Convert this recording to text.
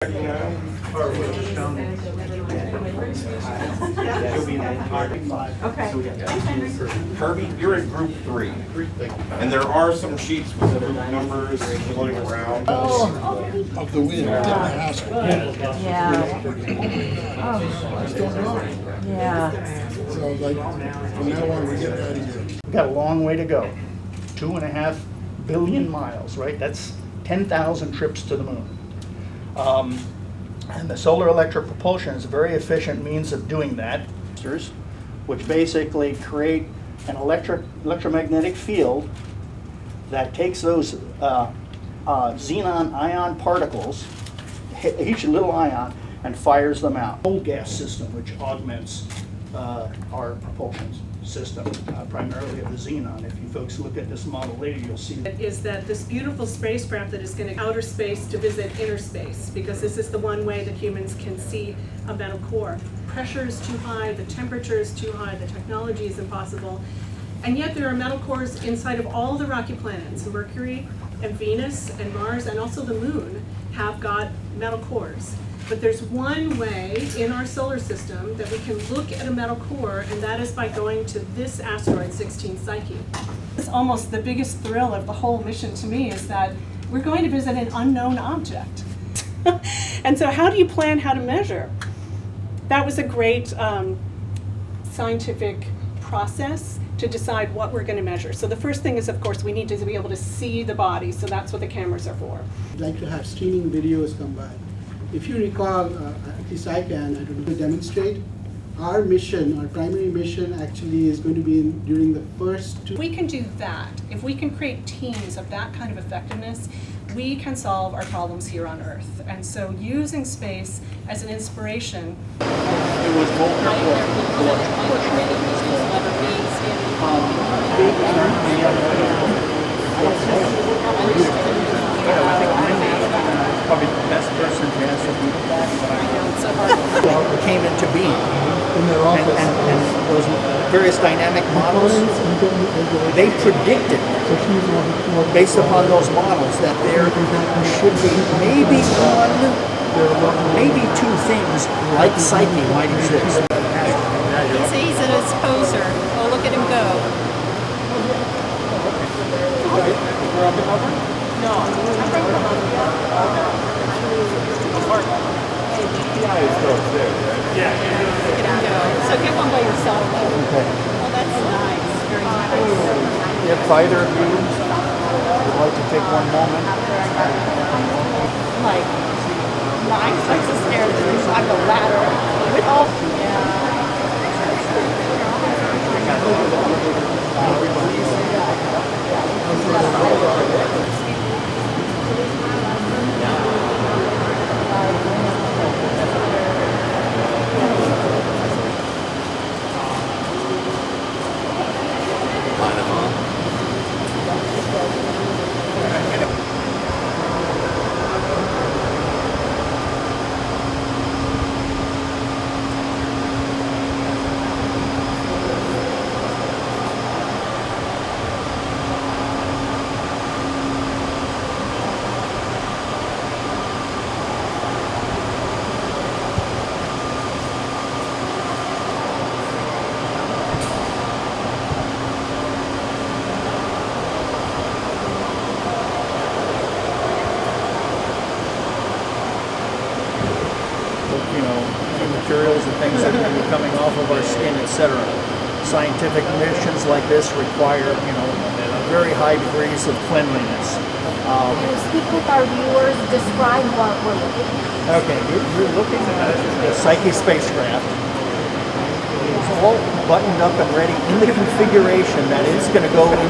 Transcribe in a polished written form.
Okay. Kirby, you're in group 3. And there are some sheets with the group numbers floating around. Of the wind. Yeah. Yeah. So like, from now on, we're getting out of here. We've got a long way to go. 2.5 billion miles, right? That's 10,000 trips to the moon. And the solar electric propulsion is a very efficient means of doing that, which basically create an electromagnetic field that takes those xenon ion particles, each little ion, and fires them out. Cold gas system, which augments our propulsion system, primarily of the xenon. If you folks look at this model later, you'll see that. Is that this beautiful spacecraft that is going to outer space to visit inner space, because this is the one way that humans can see a metal core. Pressure is too high, the temperature is too high, the technology is impossible, and yet there are metal cores inside of all the rocky planets. Mercury and Venus and Mars and also the moon have got metal cores. But there's one way in our solar system that we can look at a metal core, and that is by going to this asteroid, 16 Psyche. It's almost the biggest thrill of the whole mission to me is that we're going to visit an unknown object. And so how do you plan how to measure? That was a great scientific process to decide what we're going to measure. So the first thing is, of course, we need to be able to see the body, so that's what the cameras are for. I'd like to have streaming videos come by. If you recall, at least I can, I don't know, to demonstrate, our mission, our primary mission actually is going to be during the first 2. If we can do that, if we can create teams of that kind of effectiveness, we can solve our problems here on Earth. And so using space as an inspiration. It was probably the best person to answer that, but came into being. And those various dynamic models, they predicted, based upon those models, that there should be maybe one, maybe 2 things like Psyche might exist. He's an exposer. Oh, look at him go. Look at him go. So get one by yourself. Okay. Oh, that's nice. Very nice. If either of you would like to take one moment. Like, nice. Like the stairs on the ladder. With all. Materials and things that will be coming off of our skin, etc. Scientific missions like this require, very high degrees of cleanliness. Can you speak with our viewers? Describe what we're looking at. Okay, you're looking at the Psyche spacecraft. It's all buttoned up and ready in the configuration that it's going to go in.